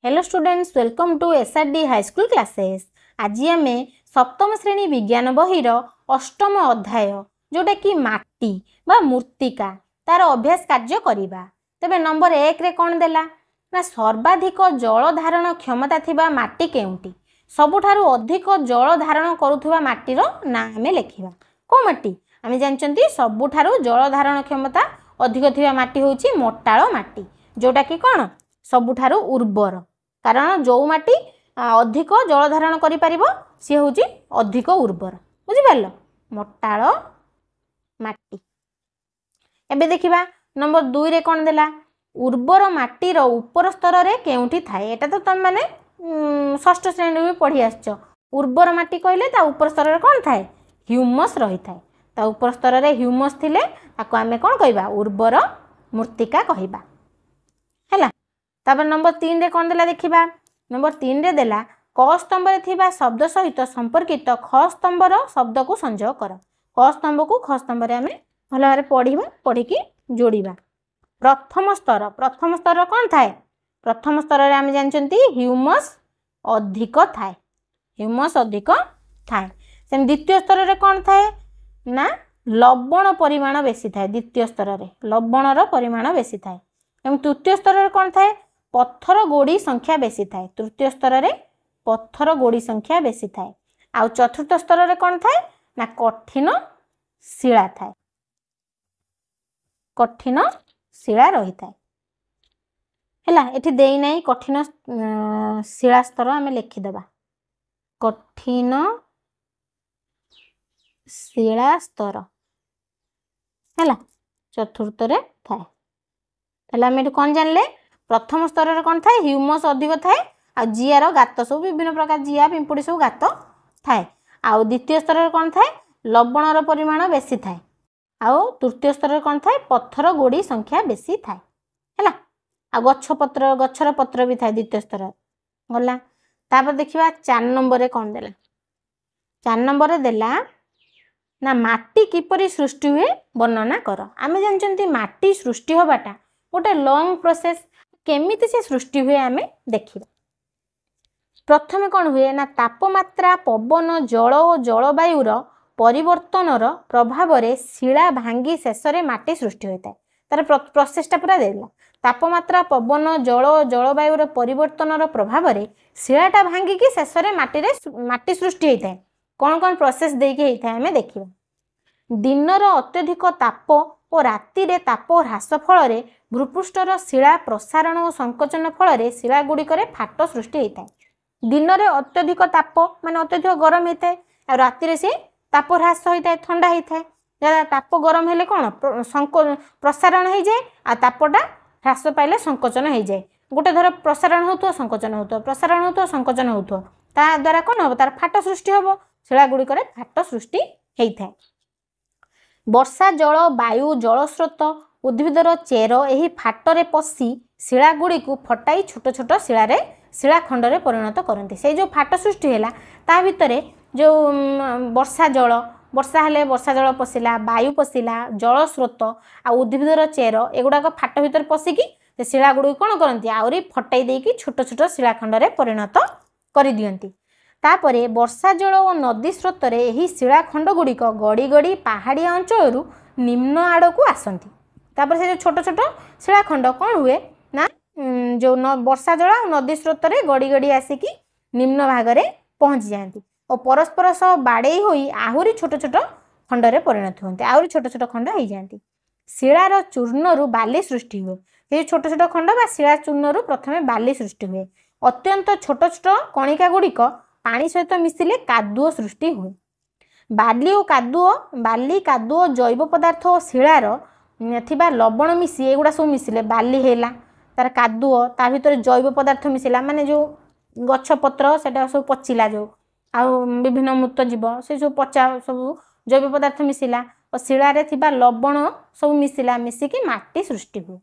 Hello students, welcome to SRD high school classes. आज आम सप्तम श्रेणी विज्ञान बहीर अष्टम अध्याय जोटा कि माटी बा मूर्तिका तार अभ्यास कार्य करवा। तेबे नंबर 1 रे कौन देला ना सर्वाधिक जल धारण क्षमता थिबा माटी केउंटी, सबुठारु अधिक जल धारण करुथुबा माटीर ना आमे लेखिबा। को माटी आमे जानचंती सबुठारु जल धारण क्षमता अधिक थिबा माटी होची मोटाळ माटी, जोटा कि कौन सबुठारु उर्वर। कारण जो माटी अधिक जल धारण करि परिबो सी होची अधिक उर्वर। बुझि पारलो, मोटाळ माटी। एबे देखिबा नंबर 2 रे कोन देला उर्वर माटीर ऊपर स्तर रे केउंठी थाए। एटा तो तुम माने षष्ठ श्रेणी रे पढ़ी आछो। उर्वर माटी कहले ता ऊपर स्तर रे कोन थाए, ह्यूमस रही थाए। ता ऊपर स्तर रे ह्यूमस थिले ताको आमे कोन कहबा, उर्वर मूर्तिका कहबा। हैला। तापर नंबर 3 रे कौन देला देखिबा। नंबर 3 रे देला क स्तंभ रे थिबा शब्द सहित संपर्कित ख स्तंभ रो शब्द को संयोग कर। क स्तंभ को ख स्तंभ रे हमें भल भारे पढ़िबा, पढ़िकी जोड़िबा। प्रथम स्तर कौन थाए, प्रथम स्तर रे हमें जानचंती ह्यूमस अधिक थाए, ह्यूमस अधिक थाए। सेम द्वितीय स्तर रे कौन थाए ना लवण परिमाण बेसी थाए। द्वितीय स्तर रे लवण रो परिमाण बेसी थाए। एवं तृतीय स्तर रे कौन थाए, पत्थर गोड़ी संख्या बेसी थाए। तृतीय स्तर रे पत्थर गोड़ी संख्या बेसी थाए। आ चतुर्थ स्तर रे कौन थाए ना कठिन शिला थाए, कठिन शिला रही थाए। हैला, एठी देई नाही कठिन शिला स्तर आमे लिखि देबा। कठिन शिला स्तर हैला चतुर्थ रे थाए। ताले आमे एठी कोन जानले, प्रथम स्तर रे कोन थाए ह्यूमस अधिक थाए। आ जियार गात सब विभिन्न प्रकार जिया पिंपुड़ी सब गात थाए। आ द्वितीय स्तर रे कोन थाए लवणर परिमाण बेसी थाए। आ तृतीय स्तर रे कोन थाए पत्थर गोड़ी संख्या बेसी थाए। हैला। आ गछर पत्र भी थाए द्वितीय स्तर गला। तापर देखिबा 4 नंबर रे कोन देला। 4 नंबर रे देला ना माटी किपरि सृष्टि हुए वर्णना कर। आमे जानचंती माटी सृष्टि होबाटा गोटे लॉन्ग प्रोसेस। केमिति से सृष्टि हुए आमे देखिबा। प्रथमे कौन हुए ना तापमात्रा, पवन, जल और जलवायुर परिवर्तनर प्रभाव रे शिला भांगी शेष रे माटी सृष्टि होता है। तार प्रोसेसटा पूरा देला। तापमात्रा, पवन, जल और जलवायुर परिवर्तनर प्रभाव रे शिलाटा भांगी कि शेष रे माटी सृष्टि होता है। कौन कौन प्रोसेस देके होता है आमे देखिबा। दिनर अत्यधिक ताप और राति रे ताप ह्रास फल भूपृष्ठर शिला प्रसारण और संकोचन फल शिला गुड़िक फाट सृष्टि होता है। दिन में अत्यधिक ताप माने अत्यधिक गरम होता है, और राति से ताप ह्रास होता है, ठंडा होता है। जरा ताप गरम हेले कौन प्रसारण हो जाए, आ तापटा ह्रास पाइले संकोचन हो जाए। गोटे धर प्रसारण हो संकोचन हो, प्रसारण हो संकोचन हो, ता द्वारा कौन हम तार फाट सृष्टि हम, शिला गुड़िक फाट सृष्टि होता है। वर्षा जल, वायु, जलस्रोत, उद्भिदर चेर यही फाटरे पशि शिला गुड़ी को फटाई छोट छोट शिलाखंड रे परिणत करते। से जो फाट सृष्टि है ता भितर जो वर्षा जल, वर्षा हेले वर्षा जल पशिला, वायु पशिला, जलस्रोत आ उद्भिदर चेर एगुड़ाक फाट भितर पशिकी से शिला गुड़ी कौन करती आहरी फटाई देकी छोट छोट शिलाखंड रे परिणत कर दियंती। तापरे वर्षा जल और नदी स्रोत रे यही शिलाखंड गुड़िक गड़ी गड़ी पहाड़िया अंचल निम्न आड़ को आसती। तापर से जो छोट छोट शिलाखंड कौन हुए ना जो वर्षा जल और नदी स्रोत रे गड़ी गड़ी आसिकी निम्न भाग रे पहुँची जाती और परस्पर सह बाड़े होई आहरी छोट छोट खंड रे परिणत होते, आहरी छोट छोट खंड हो जाती। शिलार चूर्णरू बाली सृष्टि हुए। ये छोट छोट खंड बा शिला चूर्णरू प्रथमे बाली सृष्टि हुए। अत्यंत छोट छोट कणिका गुड़िक पानी सहित मिसिले कादुओ सृष्टि हुए। बाली कादुओ जैव पदार्थ और शिलार थिबा लवण मिसी एगुड़ा सब मिसिले बाली हैला, तार कादुओ ता भीतर जैव पदार्थ मिसिला, माने जो गछ पत्र सेटा सब पचिला, जो आ विभिन्न मृत जीव से सब पचा सब जैव पदार्थ मिसिला और शिला रे थिबा लवण सब मिसिला, मिसिकी माटी सृष्टि हुए।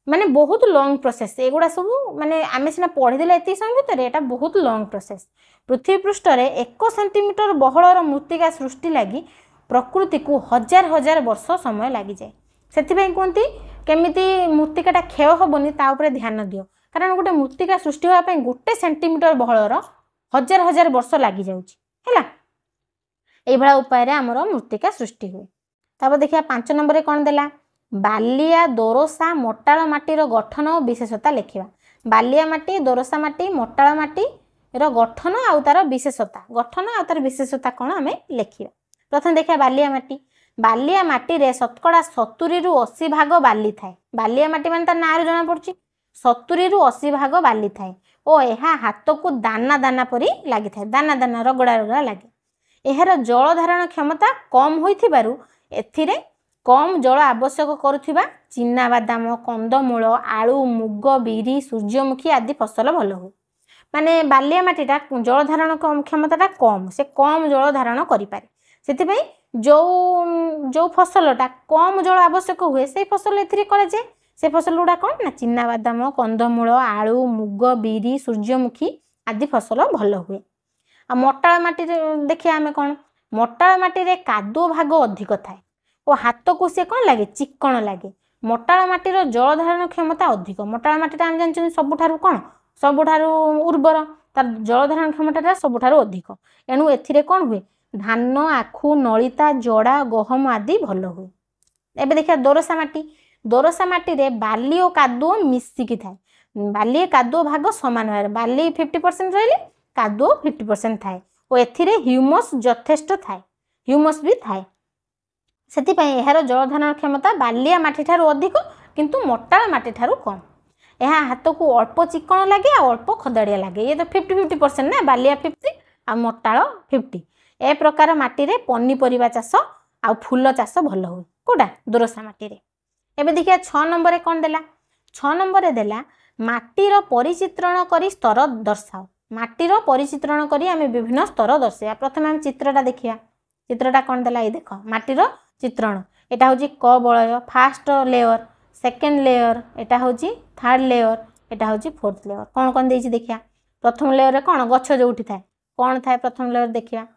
माने बहुत लॉन्ग प्रोसेस एगुड़ा सब, माने आमे सिना पढ़ी देले एति समय भितर एटा बहुत लॉन्ग प्रोसेस। पृथ्वी पृष्ठ रे 1 सेंटीमीटर बहळर मृत्तिका सृष्टि लगी प्रकृति को हजार हजार वर्ष समय लगी जाए। सेथिबे कहंती केमिति मृत्तिकाटा क्षय होबनी ता ऊपर ध्यान दियो, कारण गोटे मृत्तिका सृष्टि होगा गोटे सेंटीमीटर बहलर हजार हजार वर्ष लगी जाऊँगी है उपाय आमर मृत्तिका सृष्टि हुए। तापर देखिए 5 नंबर कौन देला बालिया दोरसा मोटाळ माटीर गठन और विशेषता लिखा। बालिया माटी दोरसा माटी मोटाळ माटी गठन आउ तार विशेषता कौन आम लिखा। प्रथम देखिए बालिया माटी रे शतकड़ा 70 रु 80 भाग बाली थाए। बालिया माटी मान तार ना जना पड़ी 70 रु 80 भाग बाली थाए और यह हाथ को दाना दाना परी लगी थाए दाना दाना रगड़ा रगड़ा लगे। यार जल धारण क्षमता कम होइथिबारु एथिरे कम जल आवश्यक करुथिबा चिना बादाम कंदमूल आलू मुग बिरी सूर्यमुखी आदि फसल भल हुए। माने बालिया माटीटा जल धारण क्षमताटा कम से कम जल धारण करि पारे सेथिपई जो जो फसलटा कम जल आवश्यक हुए से फसल एथिरे करे जे से फसल गुड़ा कौन ना चिना बादाम कंदमूल आलू मुग बिरी सूर्यमुखी आदि फसल भल हुए। आ मोटाळ माटी देखिए आमे कौन मोटाळ माटी रे कादुओ भाग अधिक थाए और हाथ को सी कौन लगे चिकण लगे। मोटाळ माटीर जल धारण क्षमता अधिक। मोटाळ माटीटा आम जानछन सबुठारु कौन सबुठारु उर्वर तार जल धारण क्षमता सबुठारु अधिक एणु एथिरे कौन हुए धान आखु नलिता जड़ा गहम आदि भल हुए। एबे देखिए दोरसा माटी रे बाली और कादुओ मिसिकी थाए। बाली कादुओ भाग समान भाव बाली 50% रहिले कादुओ 50% थाए और एथिरे ह्यूमस यथेष्ट थाए ह्यूमस भी थाए सेतिपई एहार जल धारण क्षमता बालिया माटी ठारू अधिक किंतु मोटाळ माटी ठारू कम। यह हाथ को अल्प चिकण लगे और अल्प खदड़िया लगे। ये तो 50-50% ना बालिया 50 आ मोटाळ 50 ए प्रकार माटी रे पनीपरिबा चाष आ फूल चाष भल हुए कोडा दोरसा माटी रे। एबे देखिए 6 नंबर कौन देला 6 नंबर देला माटीर परिचित्रण करी स्तर दर्शाओ। माटीर परिचित्रण करी आमे विभिन्न स्तर दर्शाया। प्रथम आम चित्रटा देखिया चित्रटा कौन देला ये देख माटीर चित्रण एटा होची क बलय फास्ट लेयर सेकेंड लेयर एटा होची थर्ड लेयर एटा होची फोर्थ लेयर कौन कौन देछि देखिया। प्रथम लेयर रे कौन गछ जोउठी थाए कौन थाए प्रथम लेयर देखिया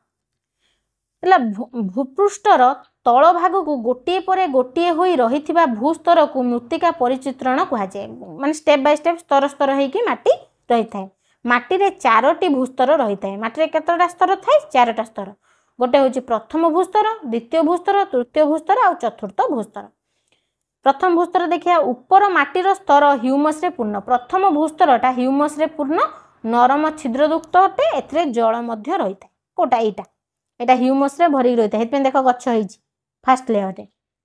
भूपृष्ठर तल भाग को गोटे पर गोटे होई रहिथिबा भूस्तर को मृत्तिका परिचित्रण कहुए। माने स्टेप बाय स्टेप स्तर स्तर होइकी माटी रही थाए। माटी रे 4टी भूस्तर रही थाए। माटी रे केतटा स्तर थाए 4टा स्तर गोटे होची प्रथम भूस्तर द्वितीय भूस्तर तृतीय भूस्तर और चतुर्थ भूस्तर। प्रथम भूस्तर देखिया ऊपर माटीर स्तर ह्यूमस रे पूर्ण। प्रथम भूस्तरटा ह्यूमस रे पूर्ण नरम छिद्रयुक्त अटे एथिरे जल मध्य रही थाए कोटा एटा ह्यूमस रे भरी रही थाए हेतपे देख गछ होईची फर्स्ट लेयर रे।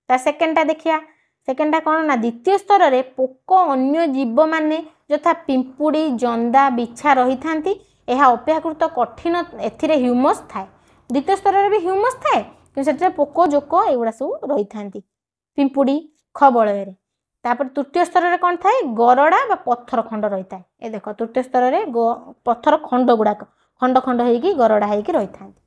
ता सेकेंडटा देखिया सेकेंडटा कौन ना द्वितीय स्तर रे पोक अन्य जीव माने यथा पिंपुड़ी जंदा बिछा रही थांती एहा अपेक्षाकृत कठिन एथिरे ह्यूमस थाए। द्वितीय स्तर रे भी ह्यूमस थाए कि सेठरे पोक जोक एगुडा सब रही थांती पिंपुड़ी खबलय रे। तापर तृतीय स्तर रे कौन थाए गरड़ा बा पत्थर खंड रही थाए। ए देखो तृतीय स्तर रे पत्थर खंड गुड़ाक खंड खंड होइकी गरड़ा होइकी रही थांती।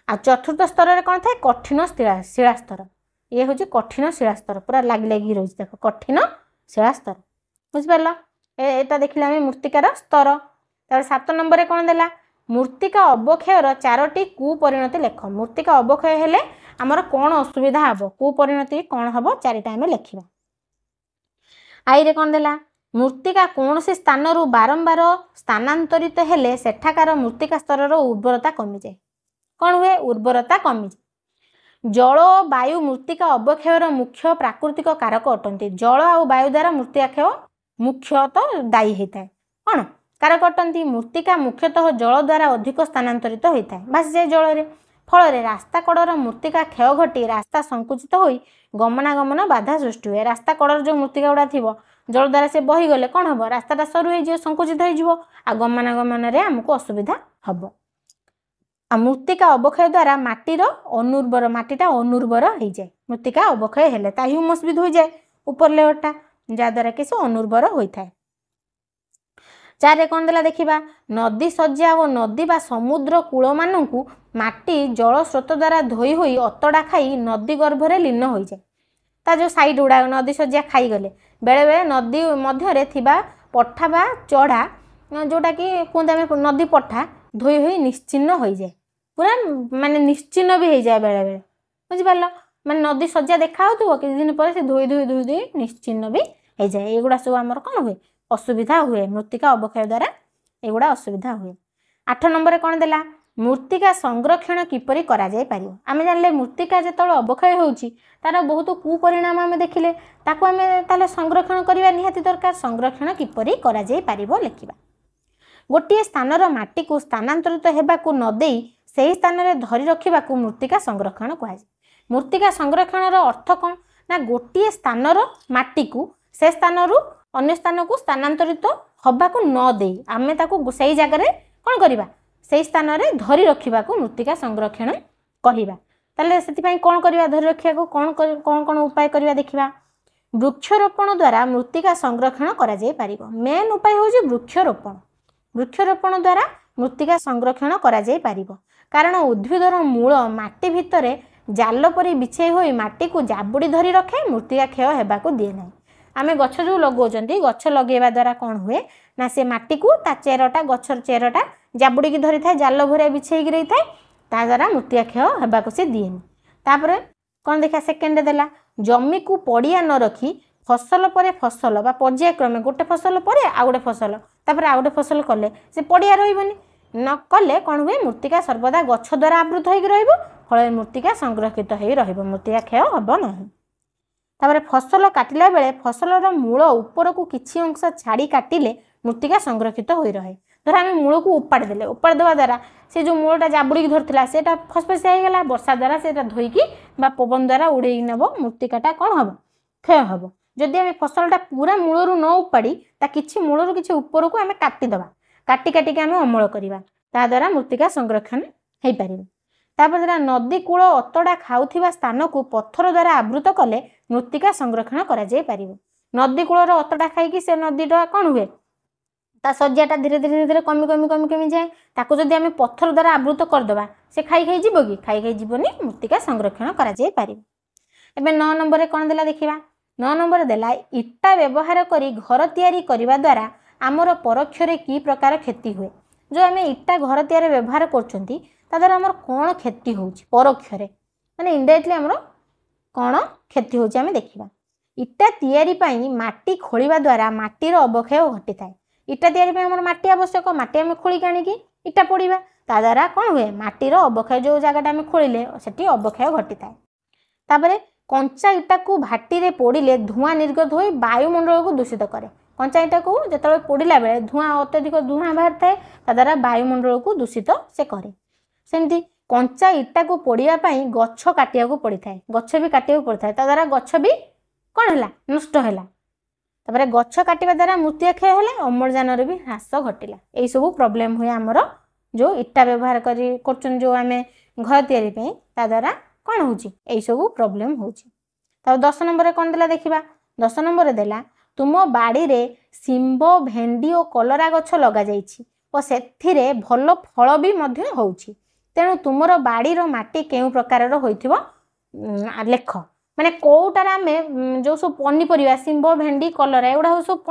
आ चतुर्थ स्तर रे कौन थाए कठिन शिला स्तर ये हूँ कठिन शिला स्तर पूरा लगी लगी रही देख कठिन शिला स्तर बुझिपार एटा देखिले आम मृत्तिकार स्तर। तापर 7 नंबर कौन देला मृत्तिका अवक्षयर 4टी कुपरिणति लेख। मृत्तिका अवक्षय हेले आमर कौन असुविधा हम कुपरिणति कौन हम 4टा आम लिखा। आई रे कौन देला मृत्तिका कौन से स्थान रु बारंबार स्थानांतरित हेले सेठाकार मृत्तिका स्तर उर्वरता कमी जाए कौन हुए उर्वरता कमी जाए। जल वायु मृत्तिका अवक्षयर मुख्य प्राकृतिक कारक अटंती। जल और वायु द्वारा मृत्तिका क्षय मुख्यतः दायी होता है कौन कारक अटंती। मृत्तिका मुख्यतः जल द्वारा अधिक स्थानांतरित होता है भासी जाए जल रे फल रास्ता कड़र मृत्तिका क्षय घटी रास्ता संकुचित होई गमनागमन बाधा सृष्टि हुए। रास्ता कड़र जो मृत्तिका गुड़ा थी जल द्वारा से बहीगले कौन हम रास्ताटा सरू हो संकुचित हो गमनागमन में आमको असुविधा हम। आ मृत्तिका अवक्षय द्वारा माटीर अनुर्वर माटीटा अनुर्वर हो जाए। मृत्तिका अवक्षय हेले ता ह्यूमस भी धोई जाए ऊपर लेयरटा जहाँद्वारा कि से अनुर्वर होता है। 4 कौन देला देखिबा नदी सज्जा और नदी बा समुद्र कूल मानू माटी जल स्रोत द्वारा धोई होई अतड़ा खाई नदी गर्भरे लीन हो जाए। ता जो साइड गुड़ा नदी सज्जा खाई गले बेले बेले नदी मध्य थिबा पठा बा चढ़ा जोटा कि कहते आम नदी पठा धोई होई निश्चिन्न हो जाए पूरा माने निश्चिन्न भी हो जाए बेले बेले बुझिपार माने नदी सज्जा देखा हो किसी दिन पर से धोई धोई धोई धोई निश्चिन्न भी हो जाए। एगुड़ा सब आमर कौन हुए असुविधा हुए मृत्तिका अवक्षय द्वारा एगुड़ा असुविधा हुए। 8 नंबर कौन देला मृत्तिका संरक्षण किपरि करा जाय पारियो आमे जानले मृत्तिका जेतळ अवक्षय होउची तार बहुत कुपरिणाम आमे देखिले ताको आमे ताले संरक्षण करिवा निहाती दरकार संरक्षण किपरि करा जाय पारिबो लेखिबा। गोटे स्थानर माटी को स्थानांतरित हेबाकू न देई सेही स्थान रे धरि रखिबाकू मृत्तिका संरक्षण कुहाय। मृत्तिका संरक्षण रो अर्थ कोन ना गोटे स्थानर माटी को से स्थानरू अन्य स्थान को स्थानांतरित हबाकू न देई आमे ताको सेही जगह रे कोन करिबा से स्थान रे धरि रखिबाकू मृत्तिका संरक्षण कहिबा। ताले सेति पई कोन करिबा धरि रखियाकू कोन कोन कोन उपाय करिबा देखिबा। वृक्षरोपण द्वारा मृत्तिका संरक्षण करा जाय पारिबो। मेन उपाय होउची वृक्षरोपण। वृक्षरोपण द्वारा मृत्तिका संरक्षण करा जाय पारिबो कारण उद्भिदर मूल माटी भितरे जाल परि बिछाई होई माटी को जाबुड़ी धरि रखे मृत्तिका क्षय हेबाकू दिए नाही। आमे गछ जो लगौचंती गछ लगेवा द्वारा कौन हुए ना से माटी को ता चेरटा गछर चेरटा जाबुड़ी की धरी थाए जाल भरिया बिछेई रही थाए ता द्वारा मृत्तिका क्षय हेबाकू से दिएनी। तापरे कौन देखा सेकेंड देला जमी को पड़िया न रखी फसल परे फसल बा पर्यायक्रमे गोटे फसल परे आ गोटे फसल तापरे आ गोटे फसल कले से पड़िया रहिबनी न कले कौन हुए मृत्तिका सर्वदा गछ द्वारा आवृत होइक रहिबो फल मृत्तिका संरक्षित होई रहिबो मृत्तिका क्षय हबो नाही। तापरे फसल काटिला बेले फसलर मूल ऊपर को किछि अंश छाड़ी काटिले मृत्तिका संरक्षित होई रहे। धर आम मूल को उपाड़ देले उपाड़ देवा द्वारा से जो मूलटा जाबुड़ी धरथिला सेटा फसफसिया हो गला वर्षा द्वारा सेटा धोईकी बा पवन द्वारा उड़ेई नेबो मृत्तिकाटा कोन हबो क्षय हबो। जदि आम फसलटा पूरा मूलरू न उपाड़ी ता किछि मूलरू किछि ऊपर को आम काटी दबा काटी काटी के आम अमल करिबा ता द्वारा मृत्तिका संरक्षण हेई पारिबो। तापर द्वारा नदी कूल अतड़ा खाउथिबा स्थान को पत्थर द्वारा आवृत कले मृत्तिका संरक्षण करा जाय पारिबो। नदी कूलर अतड़ा खाइकी से नदीटा कौन हुए ता सज्जाटा धीरे धीरे धीरे कमी कमी कमी कमी जाए ताको जदि आम पत्थर द्वारा आवृत करदबा से खाई खाई जीवो कि खाई खाई जीवनी मृत्तिका संरक्षण करा जाय पारिबो। एबे 9 नंबर कौन देला देखिबा। 9 नंबर देला इटा व्यवहार करी घर तैयारी करिबा द्वारा आमर परोक्षरे की प्रकार क्षति हुए। जो आम इटा घर तैयारी व्यवहार करछंती ता द्वारा आमर कोन क्षति होउची परोक्षरे माने इनडायरेक्टली आमर कोन क्षति होउची आम देखिबा। इटा तैयारी पई माटी खोलिबा द्वारा माटीर अवक्षय घटी थाए। इटा तैयारी पई आमर माटी आवश्यक माटी आम खोली काणीकी इटा पड़िबा ता द्वारा कोन हुए माटीर अवक्षय जो जगहटा आम खोलिले सेठी अवक्षय घटी थाए। तापरे कंचा इटा को भाटी रे पोड़िले धुआं निर्गत होई वायुमंडल को दूषित करे। कंचा इटा को जेतले पोड़िला बेले धुआं अत्यधिक धुआं बाहर थाए ता द्वारा वायुमंडल को दूषित से करे। सेमती कंचा इटा को पोड़िया पई गछ काटिया को पड़ी थाए गछ भी काटिया को पड़ी थाए ता द्वारा गछ भी कोन हला नष्ट हला। तापरे गछ काटिबा द्वारा मृत्तिका क्षय हला अम्लजान रे भी ह्रास घटिला। एई सब प्रॉब्लम हुए हमर जो इटा व्यवहार करी करछन जो आमे घर तैयारी पई ता द्वारा कौन होची एई सब प्रॉब्लम होची। तब 10 नंबर कौन देला देखिबा। 10 नंबर देला तुम बाड़ी रे सिंब भेंडी और कलरा गछ लगा जाइछि और सेथिरे भल फल भी मध्य होउछि तेणु तुमर बाड़ीर माटी केउ प्रकार होइथिबो लेख माने कोउटार आमे जो सब पनीपरिबा सिंब भेंडी कलरा एउडा सब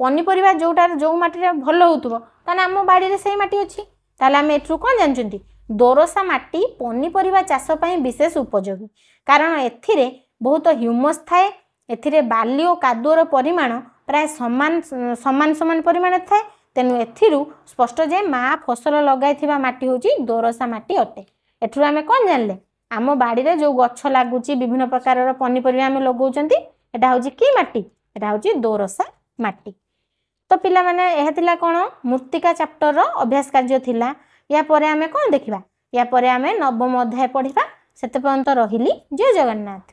पनीपरिबा जोटार जो माटी रे भल होउथबो ताने हम बाड़ी रे सेही माटी अछि ताले आमे एठु कोन जानचंती दोरसा माटी पनीपरिबा चाष पई विशेष उपयोगी कारण एथिरे बहुत ह्यूमस थाए एथिरे बाली और कादुअर परिमाण प्राय समान समान समान परिमाण थाए तेणु एथिरु स्पष्ट जे मा फसल लगाइथिबा माटी होची दोरसा माटी अटे। एठु आमे कोन जानले आम बाड़ी रे जो गछ लागुची विभिन्न प्रकार पनीपरिबा आमे लगौचंती एटा होची की माटी एटा होची दोरसा माटी। तो पिला माने एहा थिला कोन मृत्तिका चैप्टर रो अभ्यास कार्य थिला। या परे आमे कोन देखिबा या परे आमे नवम अध्याय पढ़िबा। सेते पर्यंत रहिली जय जगन्नाथ।